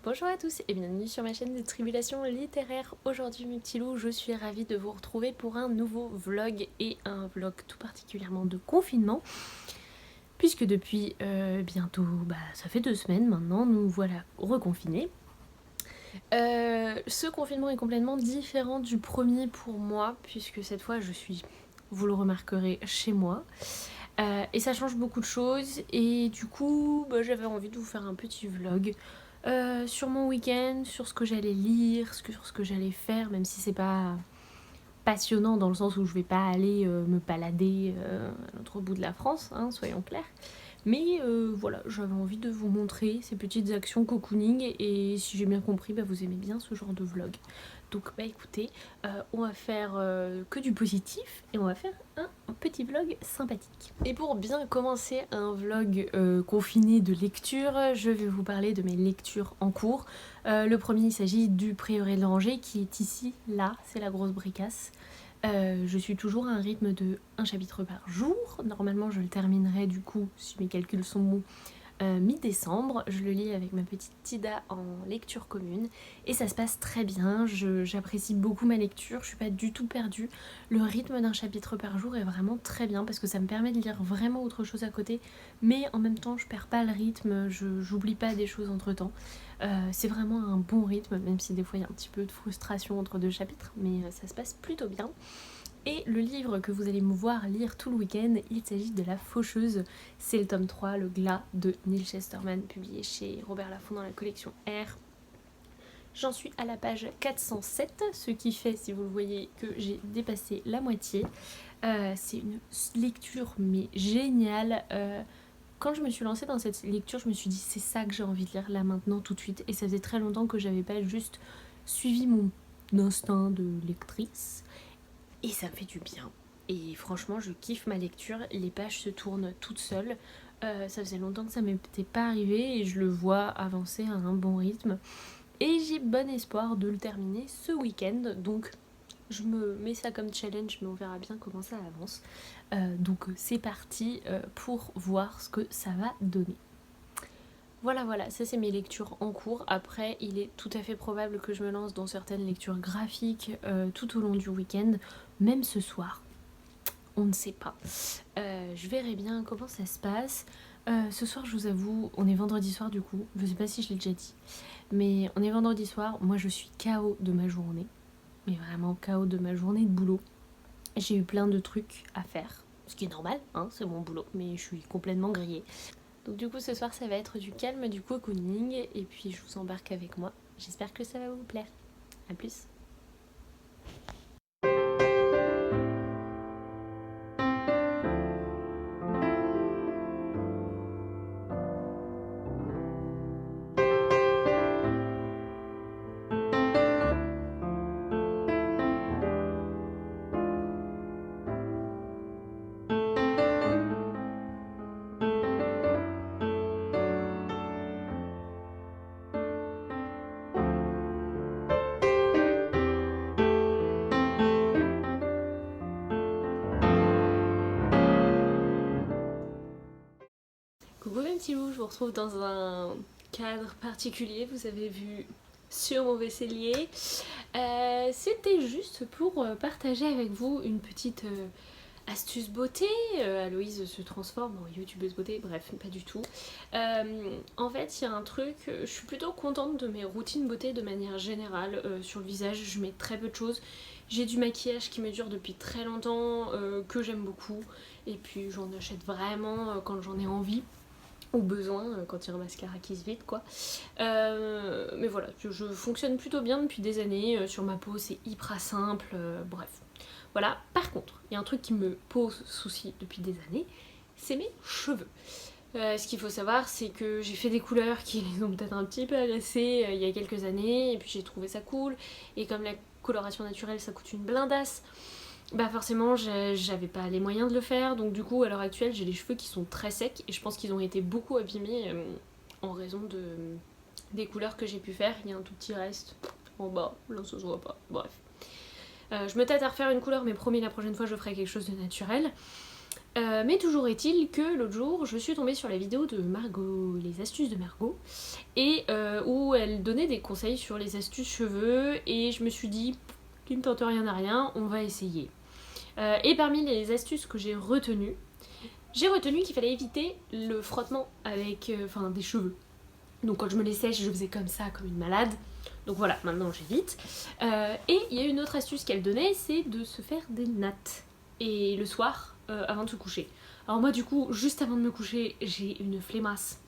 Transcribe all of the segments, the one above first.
Bonjour à tous et bienvenue sur ma chaîne de Tribulations littéraires. Aujourd'hui mes petits loups, je suis ravie de vous retrouver pour un nouveau vlog et un vlog tout particulièrement de confinement. Puisque depuis bientôt, ça fait 2 semaines maintenant, nous voilà reconfinés. Ce confinement est complètement différent du premier pour moi, puisque cette fois je suis, vous le remarquerez, chez moi. Et ça change beaucoup de choses et du coup j'avais envie de vous faire un petit vlog sur mon week-end, sur ce que j'allais lire, sur ce que j'allais faire, même si c'est pas passionnant dans le sens où je vais pas aller me balader à l'autre bout de la France, hein, soyons clairs. Mais voilà, j'avais envie de vous montrer ces petites actions cocooning et si j'ai bien compris, vous aimez bien ce genre de vlog. Donc écoutez, on va faire que du positif et on va faire un petit vlog sympathique. Et pour bien commencer un vlog confiné de lecture, je vais vous parler de mes lectures en cours. Le premier, il s'agit du Prieuré de l'Oranger qui est ici, là, c'est la grosse bricasse. Je suis toujours à un rythme de 1 chapitre par jour. Normalement, je le terminerai du coup, si mes calculs sont bons, mi-décembre. Je le lis avec ma petite Tida en lecture commune et ça se passe très bien. J'apprécie beaucoup ma lecture, je suis pas du tout perdue. Le rythme d'un chapitre par jour est vraiment très bien parce que ça me permet de lire vraiment autre chose à côté, mais en même temps, je perds pas le rythme, j'oublie pas des choses entre temps. C'est vraiment un bon rythme, même si des fois il y a un petit peu de frustration entre 2 chapitres, mais ça se passe plutôt bien. Et le livre que vous allez me voir lire tout le week-end, il s'agit de La Faucheuse. C'est le tome 3, Le Glas de Neil Chesterman, publié chez Robert Laffont dans la collection R. J'en suis à la page 407, ce qui fait, si vous le voyez, que j'ai dépassé la moitié. C'est une lecture mais géniale. Quand je me suis lancée dans cette lecture, je me suis dit c'est ça que j'ai envie de lire là maintenant tout de suite. Et ça faisait très longtemps que j'avais pas juste suivi mon instinct de lectrice. Et ça me fait du bien. Et franchement, je kiffe ma lecture. Les pages se tournent toutes seules. Ça faisait longtemps que ça m'était pas arrivé et je le vois avancer à un bon rythme. Et j'ai bon espoir de le terminer ce week-end. Donc je me mets ça comme challenge, mais on verra bien comment ça avance. Donc c'est parti pour voir ce que ça va donner. Voilà, ça c'est mes lectures en cours. Après, il est tout à fait probable que je me lance dans certaines lectures graphiques tout au long du week-end, même ce soir. On ne sait pas. Je verrai bien comment ça se passe. Ce soir, je vous avoue, on est vendredi soir du coup. Je sais pas si je l'ai déjà dit, mais on est vendredi soir. Moi, je suis KO de ma journée. Mais vraiment KO de ma journée de boulot. J'ai eu plein de trucs à faire. Ce qui est normal, hein, c'est mon boulot. Mais je suis complètement grillée. Donc du coup ce soir ça va être du calme, du cocooning et puis je vous embarque avec moi. J'espère que ça va vous plaire. A plus. Coucou mes petits loups, je vous retrouve dans un cadre particulier, vous avez vu sur mon vaisselier. C'était juste pour partager avec vous une petite astuce beauté. Aloïse se transforme en youtubeuse beauté, bref, pas du tout. En fait, il y a un truc, je suis plutôt contente de mes routines beauté de manière générale. Sur le visage, je mets très peu de choses. J'ai du maquillage qui me dure depuis très longtemps, que j'aime beaucoup. Et puis j'en achète vraiment quand j'en ai envie. Au besoin, quand il y a un mascara qui se vide quoi. Mais voilà, je fonctionne plutôt bien depuis des années. Sur ma peau c'est hyper simple, bref. Voilà, par contre, il y a un truc qui me pose souci depuis des années, c'est mes cheveux. Ce qu'il faut savoir, c'est que j'ai fait des couleurs qui les ont peut-être un petit peu agacés il y a quelques années, et puis j'ai trouvé ça cool, et comme la coloration naturelle ça coûte une blindasse, bah forcément j'avais pas les moyens de le faire, donc du coup à l'heure actuelle j'ai les cheveux qui sont très secs, et je pense qu'ils ont été beaucoup abîmés en raison des couleurs que j'ai pu faire. Il y a un tout petit reste en bas, là ça se voit pas, bref. Je me tâte à refaire une couleur, mais promis la prochaine fois je ferai quelque chose de naturel. Mais toujours est-il que l'autre jour, je suis tombée sur la vidéo de Margot, les astuces de Margot, et où elle donnait des conseils sur les astuces cheveux, et je me suis dit, qui ne tente rien à rien, on va essayer. Et parmi les astuces que j'ai retenu qu'il fallait éviter le frottement avec des cheveux. Donc quand je me les sèche, je faisais comme ça, comme une malade. Donc voilà, maintenant j'évite. Et il y a une autre astuce qu'elle donnait, c'est de se faire des nattes. Et le soir, avant de se coucher. Alors moi du coup, juste avant de me coucher, j'ai une flemmasse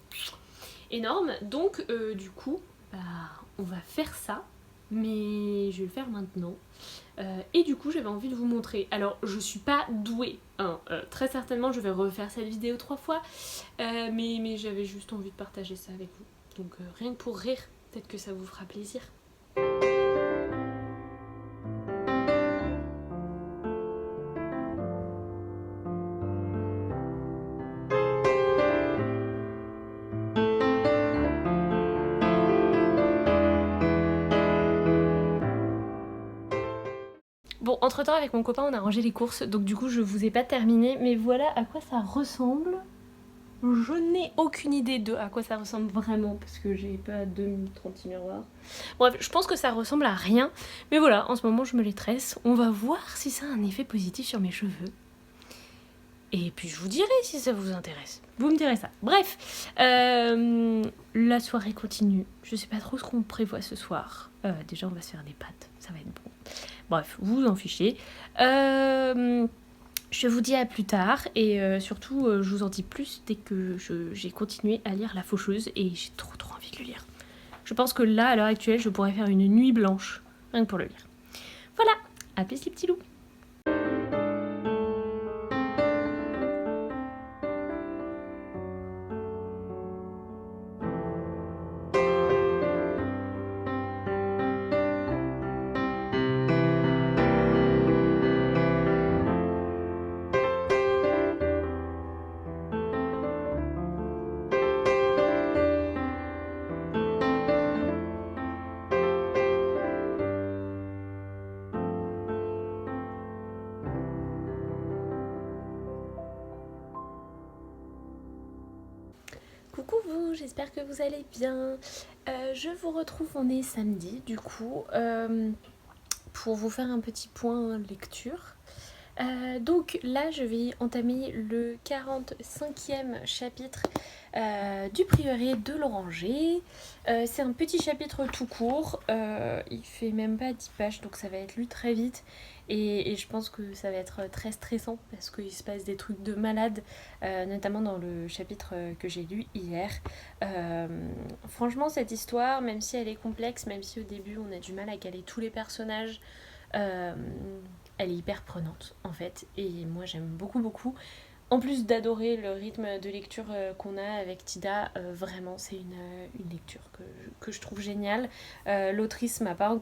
énorme. Donc du coup, on va faire ça. Mais je vais le faire maintenant. Et du coup j'avais envie de vous montrer. Alors je suis pas douée, hein. Très certainement je vais refaire cette vidéo 3 fois. Mais j'avais juste envie de partager ça avec vous. Donc rien que pour rire, peut-être que ça vous fera plaisir. Bon, entre temps avec mon copain on a rangé les courses, donc du coup je vous ai pas terminé, mais voilà à quoi ça ressemble. Je n'ai aucune idée de à quoi ça ressemble vraiment, parce que j'ai pas 2036 miroirs. Bref, je pense que ça ressemble à rien, mais voilà, en ce moment je me les tresse. On va voir si ça a un effet positif sur mes cheveux. Et puis je vous dirai si ça vous intéresse. Vous me direz ça. Bref, la soirée continue. Je sais pas trop ce qu'on prévoit ce soir. Déjà on va se faire des pâtes, ça va être bon. Bref, vous en fichez. Je vous dis à plus tard et surtout je vous en dis plus dès que j'ai continué à lire La Faucheuse et j'ai trop envie de le lire. Je pense que là, à l'heure actuelle, je pourrais faire une nuit blanche, rien que pour le lire. Voilà, à plus les petits loups. Coucou vous, j'espère que vous allez bien. Je vous retrouve, on est samedi du coup, pour vous faire un petit point lecture. Donc là je vais entamer le 45e chapitre du prieuré de l'Oranger. C'est un petit chapitre tout court, il fait même pas 10 pages donc ça va être lu très vite et je pense que ça va être très stressant parce qu'il se passe des trucs de malade, notamment dans le chapitre que j'ai lu hier. Franchement cette histoire, même si elle est complexe, même si au début on a du mal à caler tous les personnages, elle est hyper prenante en fait et moi j'aime beaucoup. En plus d'adorer le rythme de lecture qu'on a avec Tida, vraiment c'est une lecture que je trouve géniale. L'autrice m'a pas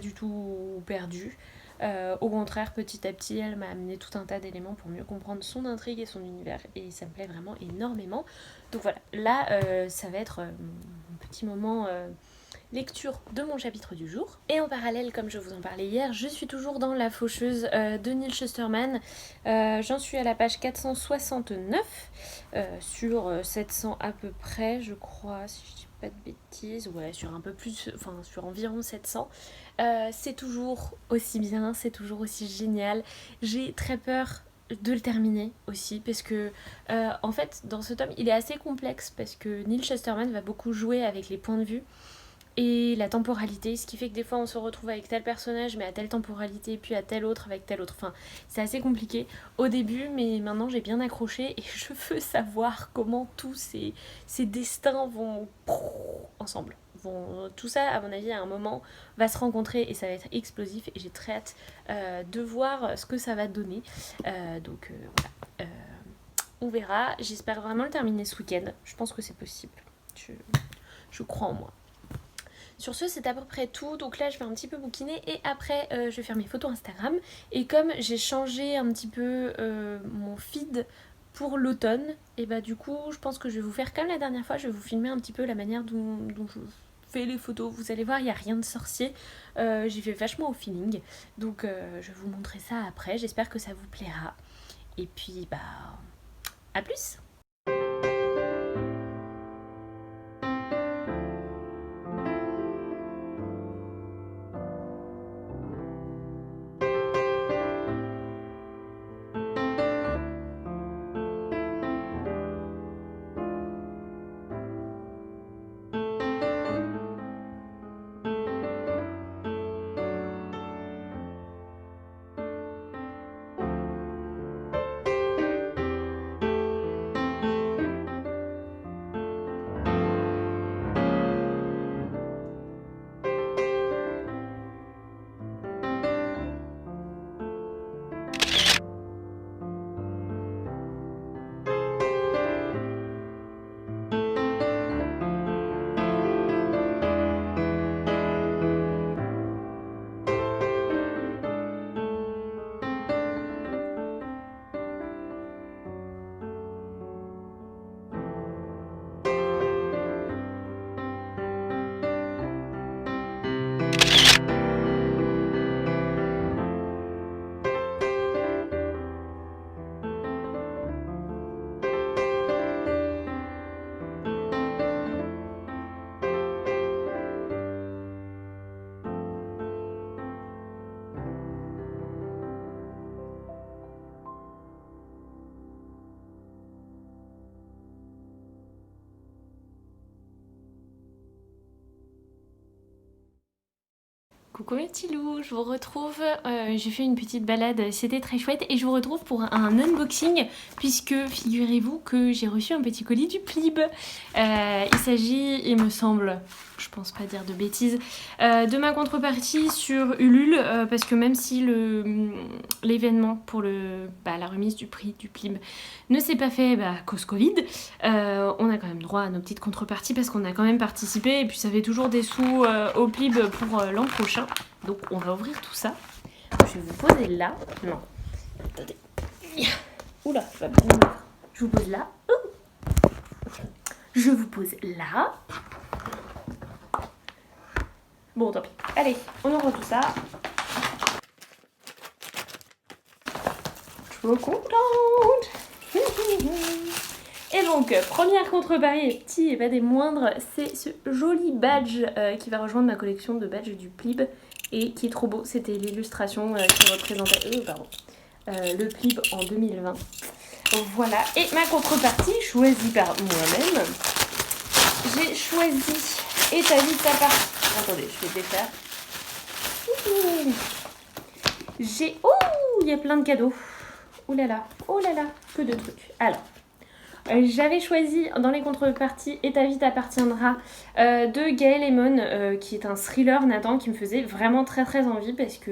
du tout perdue. Au contraire, petit à petit, elle m'a amené tout un tas d'éléments pour mieux comprendre son intrigue et son univers et ça me plaît vraiment énormément. Donc voilà, là ça va être mon petit moment lecture de mon chapitre du jour. Et en parallèle, comme je vous en parlais hier, je suis toujours dans La Faucheuse de Neil Shusterman. J'en suis à la page 469 sur 700 à peu près, je crois, si je dis pas de bêtises. Ouais, sur un peu plus, enfin sur environ 700. C'est toujours aussi bien, c'est toujours aussi génial. J'ai très peur de le terminer aussi parce que en fait dans ce tome il est assez complexe parce que Neil Shusterman va beaucoup jouer avec les points de vue et la temporalité, ce qui fait que des fois on se retrouve avec tel personnage mais à telle temporalité, puis à tel autre avec tel autre. Enfin, c'est assez compliqué au début, mais maintenant j'ai bien accroché et je veux savoir comment tous ces destins vont ensemble. Tout ça, à mon avis, à un moment, va se rencontrer et ça va être explosif et j'ai très hâte de voir ce que ça va donner. Donc voilà, on verra. J'espère vraiment le terminer ce week-end. Je pense que c'est possible. Je crois en moi. Sur ce, c'est à peu près tout. Donc là, je vais un petit peu bouquiner et après, je vais faire mes photos Instagram. Et comme j'ai changé un petit peu mon feed pour l'automne, et bah du coup, je pense que je vais vous faire comme la dernière fois. Je vais vous filmer un petit peu la manière dont je fais les photos. Vous allez voir, il n'y a rien de sorcier. J'y vais vachement au feeling. Donc je vais vous montrer ça après. J'espère que ça vous plaira. Et puis, bah, À plus! Coucou mes petits loups, je vous retrouve, j'ai fait une petite balade, c'était très chouette et je vous retrouve pour un unboxing puisque figurez-vous que j'ai reçu un petit colis du Plib. Il s'agit, il me semble, je pense pas dire de bêtises, de ma contrepartie sur Ulule parce que même si l'événement pour la remise du prix du Plib ne s'est pas fait à cause Covid, on a quand même droit à nos petites contreparties parce qu'on a quand même participé et puis ça fait toujours des sous au Plib pour l'an prochain. Donc on va ouvrir tout ça. Je vais vous poser là. Non. Attendez. Oula, je vais bien ouvrir. Je vous pose là. Je vous pose là. Bon, tant pis. Allez, on ouvre tout ça. Trop contente. Et donc, première contrepartie, petit et pas des moindres, c'est ce joli badge qui va rejoindre ma collection de badges du Plib et qui est trop beau. C'était l'illustration qui représentait le Plib en 2020. Voilà, et ma contrepartie, choisie par moi-même, j'ai choisi Et ta vie, ta part. Attendez, je vais défaire. J'ai... Oh, il y a plein de cadeaux. Oh là là, que de trucs. Alors... j'avais choisi dans les contreparties Et ta vie t'appartiendra de Gaël Lemon qui est un thriller Nathan qui me faisait vraiment très très envie parce que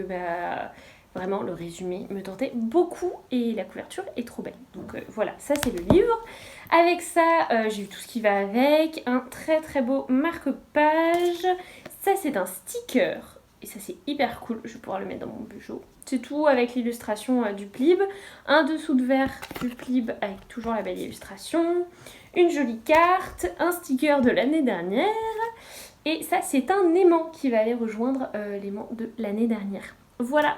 vraiment le résumé me tentait beaucoup et la couverture est trop belle. Donc voilà, ça c'est le livre. Avec ça j'ai eu tout ce qui va avec, un très très beau marque-page. Ça c'est un sticker et ça c'est hyper cool, je vais pouvoir le mettre dans mon bureau. C'est tout avec l'illustration du Plib, un dessous de verre du Plib avec toujours la belle illustration, une jolie carte, un sticker de l'année dernière, et ça c'est un aimant qui va aller rejoindre l'aimant de l'année dernière. Voilà,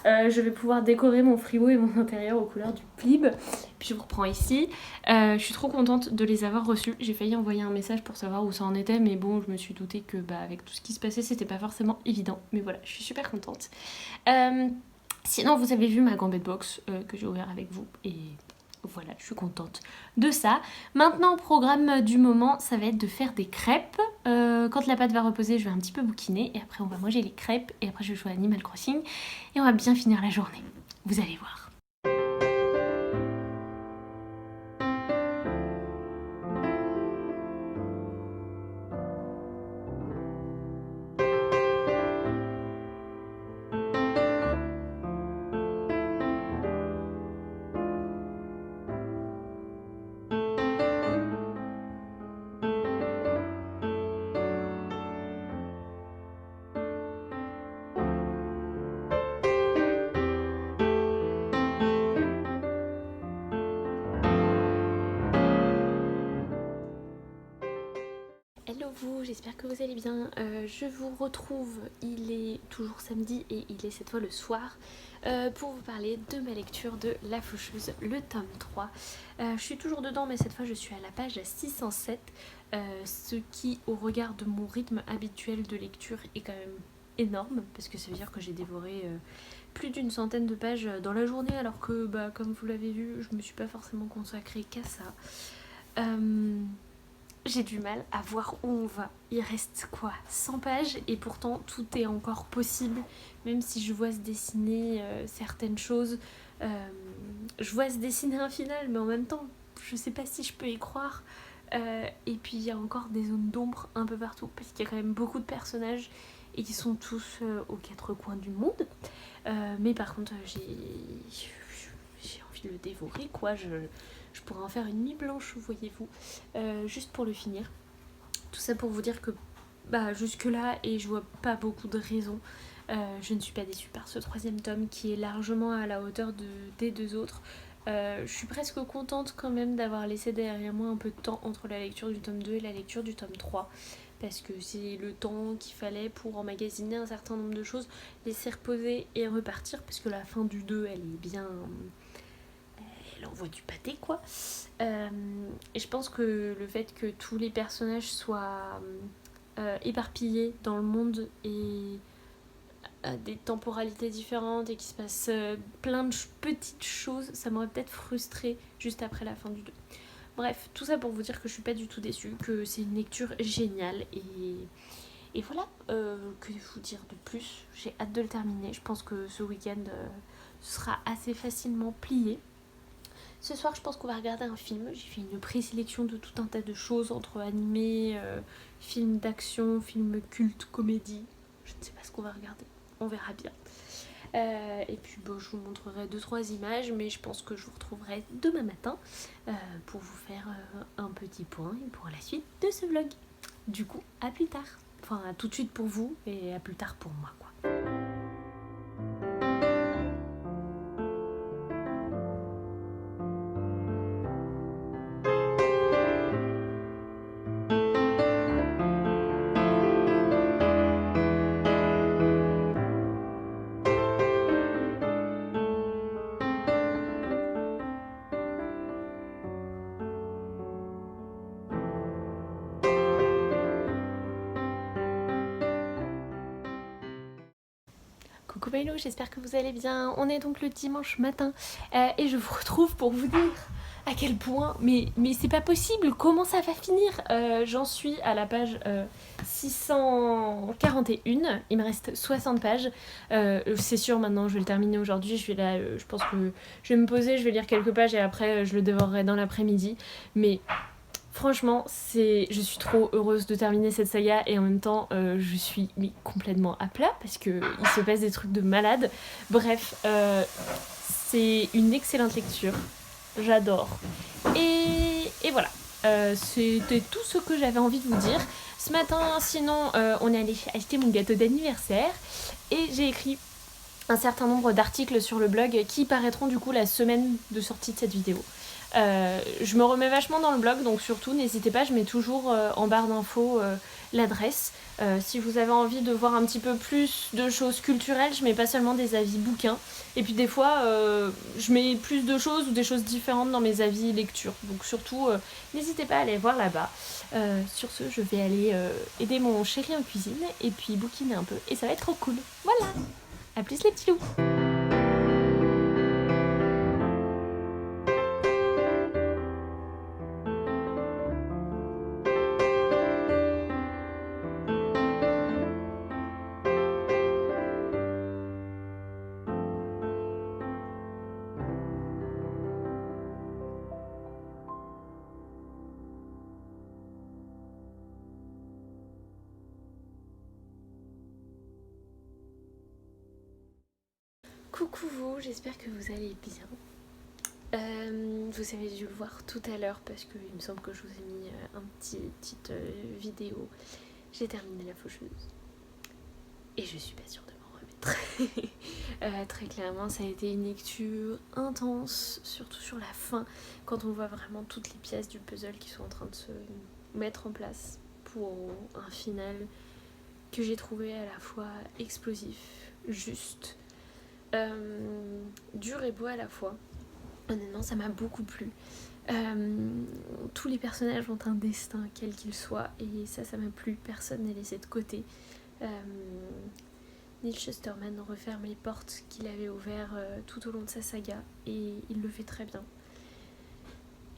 je vais pouvoir décorer mon frigo et mon intérieur aux couleurs du Plib. Puis je vous reprends ici. Je suis trop contente de les avoir reçus. J'ai failli envoyer un message pour savoir où ça en était, mais bon, je me suis doutée que avec tout ce qui se passait, c'était pas forcément évident. Mais voilà, je suis super contente. Sinon, vous avez vu ma gambette box que j'ai ouvert avec vous et voilà, je suis contente de ça. Maintenant, programme du moment, ça va être de faire des crêpes. Quand la pâte va reposer, je vais un petit peu bouquiner et après on va manger les crêpes et après je vais jouer à Animal Crossing et on va bien finir la journée. Vous allez voir. Hello vous, j'espère que vous allez bien. Je vous retrouve, il est toujours samedi et il est cette fois le soir pour vous parler de ma lecture de La Faucheuse, le tome 3. Je suis toujours dedans mais cette fois je suis à la page 607, ce qui au regard de mon rythme habituel de lecture est quand même énorme parce que ça veut dire que j'ai dévoré plus d'une centaine de pages dans la journée alors que comme vous l'avez vu je me suis pas forcément consacrée qu'à ça. J'ai du mal à voir où on va. Il reste quoi 100 pages et pourtant tout est encore possible. Même si je vois se dessiner certaines choses. Je vois se dessiner un final mais en même temps je sais pas si je peux y croire. Et puis il y a encore des zones d'ombre un peu partout parce qu'il y a quand même beaucoup de personnages et qui sont tous aux quatre coins du monde. Mais par contre j'ai envie de le dévorer quoi. Je pourrais en faire une nuit blanche, voyez-vous, juste pour le finir. Tout ça pour vous dire que jusque là, et je vois pas beaucoup de raisons, je ne suis pas déçue par ce troisième tome qui est largement à la hauteur des deux autres. Je suis presque contente quand même d'avoir laissé derrière moi un peu de temps entre la lecture du tome 2 et la lecture du tome 3. Parce que c'est le temps qu'il fallait pour emmagasiner un certain nombre de choses, laisser reposer et repartir. Parce que la fin du 2, elle est bien... elle envoie du pâté quoi. Et je pense que le fait que tous les personnages soient éparpillés dans le monde et à des temporalités différentes et qu'il se passe plein de petites choses, ça m'aurait peut-être frustrée juste après la fin du 2. Bref, tout ça pour vous dire que je suis pas du tout déçue, que c'est une lecture géniale et voilà, que vous dire de plus. J'ai hâte de le terminer, je pense que ce week-end ce sera assez facilement plié. Ce soir, je pense qu'on va regarder un film. J'ai fait une présélection de tout un tas de choses entre animés, films d'action, films culte, comédie. Je ne sais pas ce qu'on va regarder. On verra bien. Et puis je vous montrerai 2-3 images, mais je pense que je vous retrouverai demain matin pour vous faire un petit point et pour la suite de ce vlog. Du coup, à plus tard. Enfin, à tout de suite pour vous et à plus tard pour moi, quoi. Coucou Maïlo, j'espère que vous allez bien. On est donc le dimanche matin et je vous retrouve pour vous dire à quel point, mais c'est pas possible, comment ça va finir. J'en suis à la page 641, il me reste 60 pages. C'est sûr maintenant, je vais le terminer aujourd'hui, je pense que je vais me poser, je vais lire quelques pages et après je le dévorerai dans l'après-midi. Mais... franchement, je suis trop heureuse de terminer cette saga et en même temps, je suis complètement à plat parce qu'il se passe des trucs de malade. Bref, c'est une excellente lecture. J'adore. Et voilà. C'était tout ce que j'avais envie de vous dire. Ce matin, sinon, on est allé acheter mon gâteau d'anniversaire et j'ai écrit un certain nombre d'articles sur le blog qui paraîtront du coup la semaine de sortie de cette vidéo. Je me remets vachement dans le blog, donc surtout n'hésitez pas, je mets toujours en barre d'infos l'adresse. Si vous avez envie de voir un petit peu plus de choses culturelles, je mets pas seulement des avis bouquins. Et puis des fois, je mets plus de choses ou des choses différentes dans mes avis lecture. Donc surtout, n'hésitez pas à aller voir là-bas. Sur ce, je vais aller aider mon chéri en cuisine et puis bouquiner un peu. Et ça va être trop cool. Voilà! A plus les petits loups! Coucou vous, j'espère que vous allez bien. Vous avez dû le voir tout à l'heure parce qu'il me semble que je vous ai mis un petite vidéo. J'ai terminé La Faucheuse et je suis pas sûre de m'en remettre. Très clairement, ça a été une lecture intense, surtout sur la fin, quand on voit vraiment toutes les pièces du puzzle qui sont en train de se mettre en place pour un final que j'ai trouvé à la fois explosif, juste, dur et beau à la fois. Honnêtement, ça m'a beaucoup plu. Tous les personnages ont un destin, quel qu'il soit, et ça m'a plu. Personne n'est laissé de côté. Neil Shusterman referme les portes qu'il avait ouvertes tout au long de sa saga, et il le fait très bien.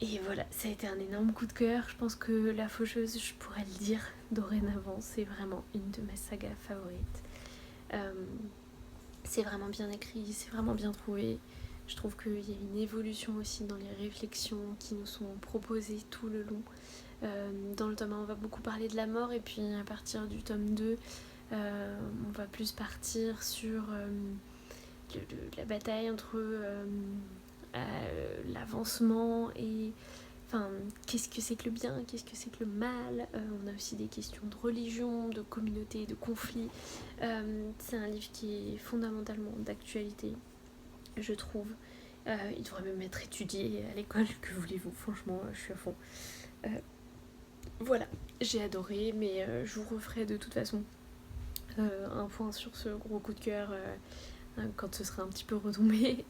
Et voilà, ça a été un énorme coup de cœur. Je pense que La Faucheuse, je pourrais le dire dorénavant, c'est vraiment une de mes sagas favorites. C'est vraiment bien écrit, c'est vraiment bien trouvé. Je trouve qu'il y a une évolution aussi dans les réflexions qui nous sont proposées tout le long. Dans le tome 1, on va beaucoup parler de la mort, et puis à partir du tome 2, on va plus partir sur la bataille entre l'avancement et enfin, qu'est-ce que c'est que le bien, qu'est-ce que c'est que le mal. On a aussi des questions de religion, de communauté, de conflit. C'est un livre qui est fondamentalement d'actualité, je trouve. Il devrait même être étudié à l'école, que voulez-vous, franchement, je suis à fond. Voilà, j'ai adoré, mais je vous referai de toute façon un point sur ce gros coup de cœur quand ce sera un petit peu retombé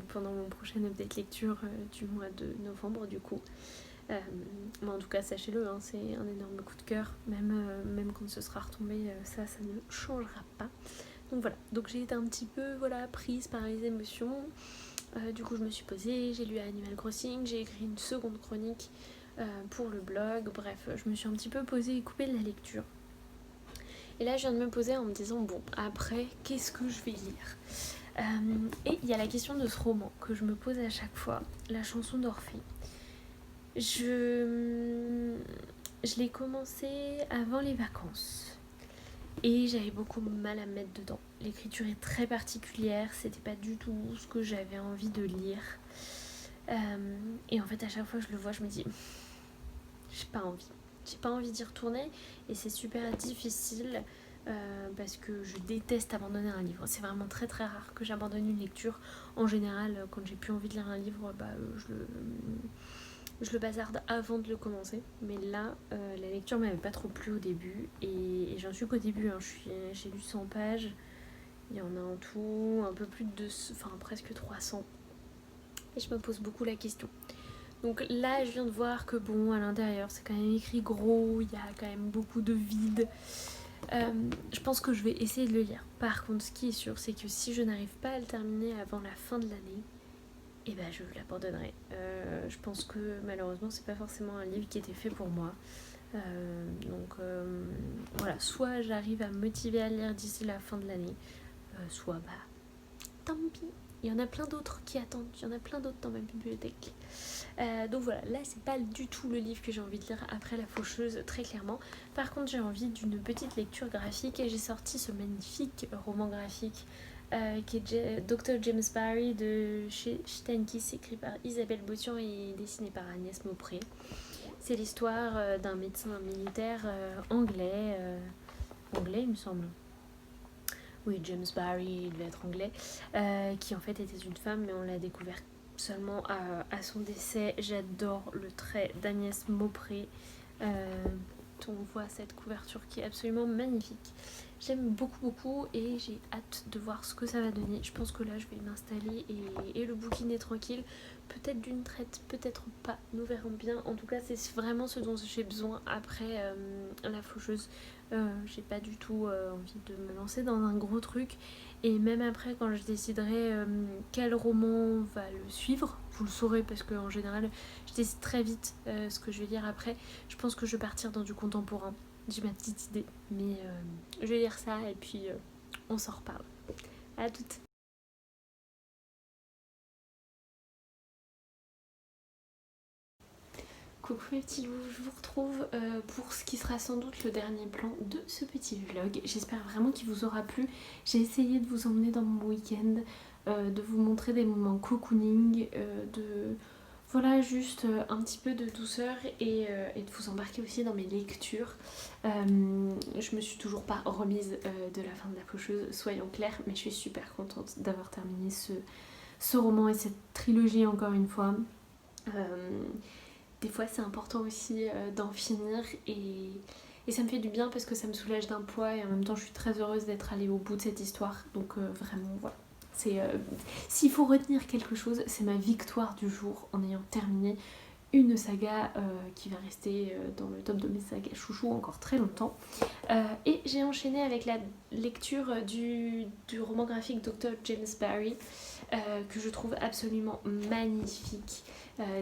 pendant mon prochain update lecture du mois de novembre du coup. Mais en tout cas sachez-le, hein, c'est un énorme coup de cœur, même quand ce sera retombé, ça ne changera pas. Donc voilà, donc j'ai été un petit peu prise par les émotions. Du coup je me suis posée, j'ai lu Animal Crossing, j'ai écrit une seconde chronique pour le blog, bref je me suis un petit peu posée et coupée de la lecture. Et là je viens de me poser en me disant bon après qu'est-ce que je vais lire. Et il y a la question de ce roman que je me pose à chaque fois, La chanson d'Orphée. Je l'ai commencé avant les vacances et j'avais beaucoup de mal à me mettre dedans. L'écriture est très particulière, c'était pas du tout ce que j'avais envie de lire. Et en fait à chaque fois que je le vois je me dis j'ai pas envie d'y retourner, et c'est super difficile parce que je déteste abandonner un livre. C'est vraiment très très rare que j'abandonne une lecture. En général quand j'ai plus envie de lire un livre, je le bazarde avant de le commencer. Mais là la lecture m'avait pas trop plu au début, et j'en suis qu'au début, hein. J'ai lu 100 pages, il y en a en tout un peu plus de 200, enfin presque 300, et je me pose beaucoup la question. Donc là, je viens de voir que bon, à l'intérieur, c'est quand même écrit gros, il y a quand même beaucoup de vide. Je pense que je vais essayer de le lire. Par contre, ce qui est sûr, c'est que si je n'arrive pas à le terminer avant la fin de l'année, eh ben je l'abandonnerai. Je pense que malheureusement, c'est pas forcément un livre qui était fait pour moi. Donc voilà, soit j'arrive à me motiver à le lire d'ici la fin de l'année, soit tant pis. Il y en a plein d'autres qui attendent, il y en a plein d'autres dans ma bibliothèque. Donc voilà, là c'est pas du tout le livre que j'ai envie de lire après La Faucheuse, très clairement. Par contre j'ai envie d'une petite lecture graphique, et j'ai sorti ce magnifique roman graphique qui est Dr. James Barry de chez Steinkiss, écrit par Isabelle Botian et dessiné par Agnès Maupré. C'est l'histoire d'un médecin militaire anglais il me semble. Oui, James Barry, il devait être anglais, qui en fait était une femme, mais on l'a découvert seulement à son décès. J'adore le trait d'Agnès Maupré. On voit cette couverture qui est absolument magnifique. J'aime beaucoup et j'ai hâte de voir ce que ça va donner. Je pense que là je vais m'installer et le bouquiner tranquille. Peut-être d'une traite, peut-être pas. Nous verrons bien. En tout cas, c'est vraiment ce dont j'ai besoin après La Faucheuse. J'ai pas du tout envie de me lancer dans un gros truc. Et même après, quand je déciderai quel roman va le suivre, vous le saurez parce qu'en général, je décide très vite ce que je vais lire après. Je pense que je vais partir dans du contemporain. J'ai ma petite idée, mais je vais lire ça et puis on s'en reparle. À toutes. Coucou mes petits loups, je vous retrouve pour ce qui sera sans doute le dernier plan de ce petit vlog. J'espère vraiment qu'il vous aura plu. J'ai essayé de vous emmener dans mon week-end, de vous montrer des moments cocooning, de voilà, juste un petit peu de douceur et de vous embarquer aussi dans mes lectures. Je me suis toujours pas remise de la fin de La Faucheuse, soyons clairs, mais je suis super contente d'avoir terminé ce roman et cette trilogie encore une fois. Des fois c'est important aussi d'en finir, et Et ça me fait du bien parce que ça me soulage d'un poids et en même temps je suis très heureuse d'être allée au bout de cette histoire. Donc vraiment voilà. S'il faut retenir quelque chose, c'est ma victoire du jour en ayant terminé une saga qui va rester dans le top de mes sagas chouchou encore très longtemps. Et j'ai enchaîné avec la lecture du roman graphique Dr. James Barry, que je trouve absolument magnifique.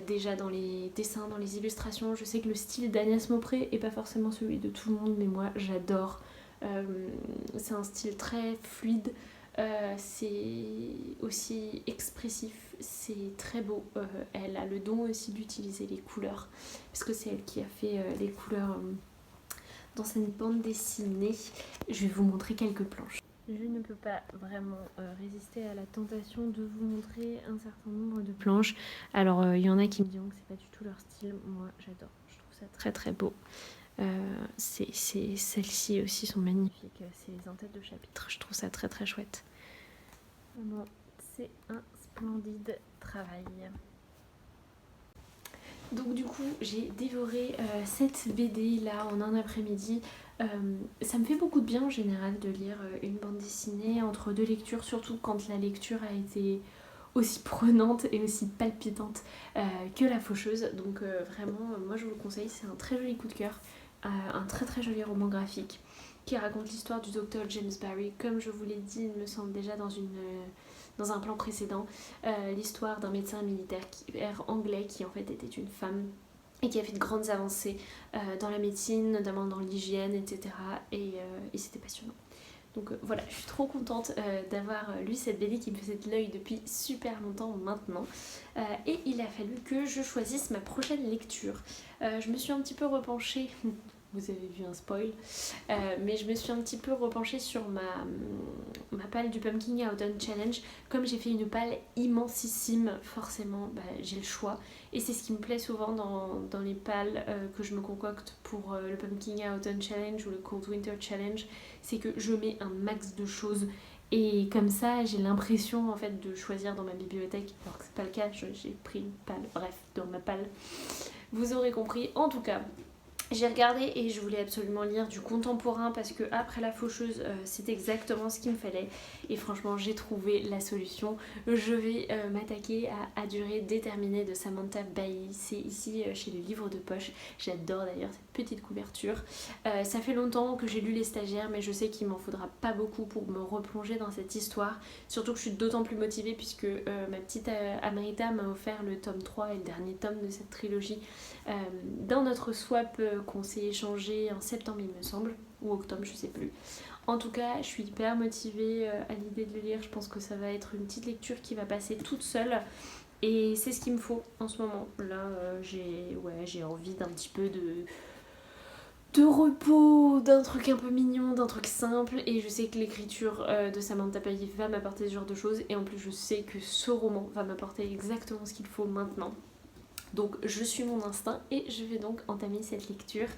Déjà dans les dessins, dans les illustrations, je sais que le style d'Agnès Maupré est pas forcément celui de tout le monde, mais moi j'adore. C'est un style très fluide, c'est aussi expressif, c'est très beau. Elle a le don aussi d'utiliser les couleurs, parce que c'est elle qui a fait les couleurs dans cette bande dessinée. Je vais vous montrer quelques planches. Je ne peux pas vraiment résister à la tentation de vous montrer un certain nombre de planches. Alors il y en a qui me diront que c'est pas du tout leur style, moi j'adore, je trouve ça très très beau. Celles-ci aussi sont magnifiques, c'est les en-têtes de chapitre, je trouve ça très très chouette. Vraiment, c'est un splendide travail. Donc du coup j'ai dévoré cette BD là en un après-midi. Ça me fait beaucoup de bien en général de lire une bande dessinée entre deux lectures, surtout quand la lecture a été aussi prenante et aussi palpitante que La Faucheuse. Donc vraiment moi je vous le conseille, c'est un très joli coup de cœur, un très très joli roman graphique qui raconte l'histoire du docteur James Barry, comme je vous l'ai dit il me semble déjà dans un plan précédent, l'histoire d'un médecin militaire anglais qui en fait était une femme et qui a fait de grandes avancées dans la médecine, notamment dans l'hygiène, etc. Et c'était passionnant. Donc voilà, je suis trop contente d'avoir lu cette BD qui me faisait de l'œil depuis super longtemps maintenant. Et il a fallu que je choisisse ma prochaine lecture. Je me suis un petit peu repenchée... Vous avez vu un spoil, mais je me suis un petit peu repenchée sur ma palle du Pumpkin Autumn Challenge. Comme j'ai fait une palle immensissime, forcément j'ai le choix. Et c'est ce qui me plaît souvent dans les pales que je me concocte pour le Pumpkin Autumn Challenge ou le Cold Winter Challenge, c'est que je mets un max de choses. Et comme ça, j'ai l'impression en fait de choisir dans ma bibliothèque, alors que c'est pas le cas, j'ai pris une palle, bref, dans ma palle. Vous aurez compris, en tout cas. J'ai regardé et je voulais absolument lire du contemporain parce que après La Faucheuse, c'est exactement ce qu'il me fallait. Et franchement, j'ai trouvé la solution. Je vais m'attaquer à Durée déterminée de Samantha Bailly. C'est ici chez le livre de poche. J'adore d'ailleurs cette petite couverture. Ça fait longtemps que j'ai lu Les Stagiaires, mais je sais qu'il m'en faudra pas beaucoup pour me replonger dans cette histoire. Surtout que je suis d'autant plus motivée puisque ma petite Amrita m'a offert le tome 3 et le dernier tome de cette trilogie dans notre swap qu'on s'est échangé en septembre il me semble, ou octobre je sais plus. En tout cas je suis hyper motivée à l'idée de le lire, je pense que ça va être une petite lecture qui va passer toute seule et c'est ce qu'il me faut en ce moment. Là j'ai envie d'un petit peu de repos, d'un truc un peu mignon, d'un truc simple, et je sais que l'écriture de Samantha Bailly va m'apporter ce genre de choses, et en plus je sais que ce roman va m'apporter exactement ce qu'il faut maintenant. Donc je suis mon instinct et je vais donc entamer cette lecture.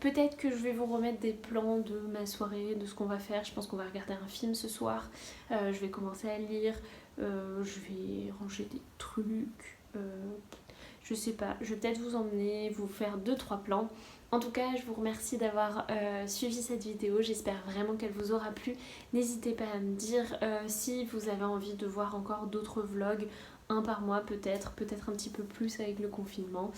Peut-être que je vais vous remettre des plans de ma soirée, de ce qu'on va faire. Je pense qu'on va regarder un film ce soir. Je vais commencer à lire. Je vais ranger des trucs. Je sais pas, je vais peut-être vous emmener, vous faire 2-3 plans. En tout cas, je vous remercie d'avoir suivi cette vidéo. J'espère vraiment qu'elle vous aura plu. N'hésitez pas à me dire si vous avez envie de voir encore d'autres vlogs. Un par mois peut-être un petit peu plus avec le confinement.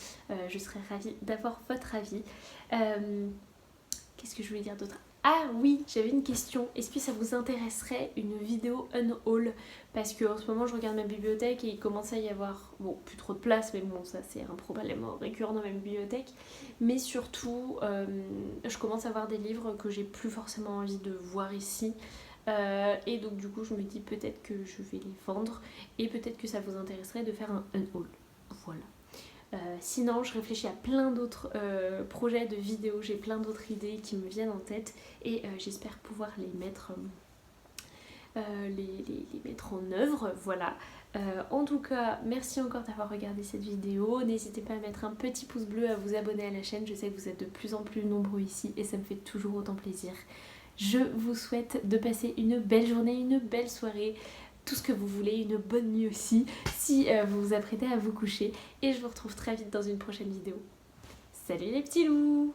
Je serais ravie d'avoir votre avis. Qu'est-ce que je voulais dire d'autre ? Ah oui, j'avais une question. Est-ce que ça vous intéresserait une vidéo unhaul ? Parce qu'en ce moment je regarde ma bibliothèque et il commence à y avoir, bon, plus trop de place, mais bon, ça c'est un problème récurrent dans ma bibliothèque. Mais surtout, je commence à avoir des livres que j'ai plus forcément envie de voir ici. Et donc du coup je me dis peut-être que je vais les vendre et peut-être que ça vous intéresserait de faire un unhaul. Voilà. Sinon je réfléchis à plein d'autres projets de vidéos, j'ai plein d'autres idées qui me viennent en tête et j'espère pouvoir les mettre en œuvre, voilà. En tout cas, merci encore d'avoir regardé cette vidéo. N'hésitez pas à mettre un petit pouce bleu, à vous abonner à la chaîne. Je sais que vous êtes de plus en plus nombreux ici et ça me fait toujours autant plaisir. Je vous souhaite de passer une belle journée, une belle soirée, tout ce que vous voulez, une bonne nuit aussi, si vous vous apprêtez à vous coucher. Et je vous retrouve très vite dans une prochaine vidéo. Salut les petits loups!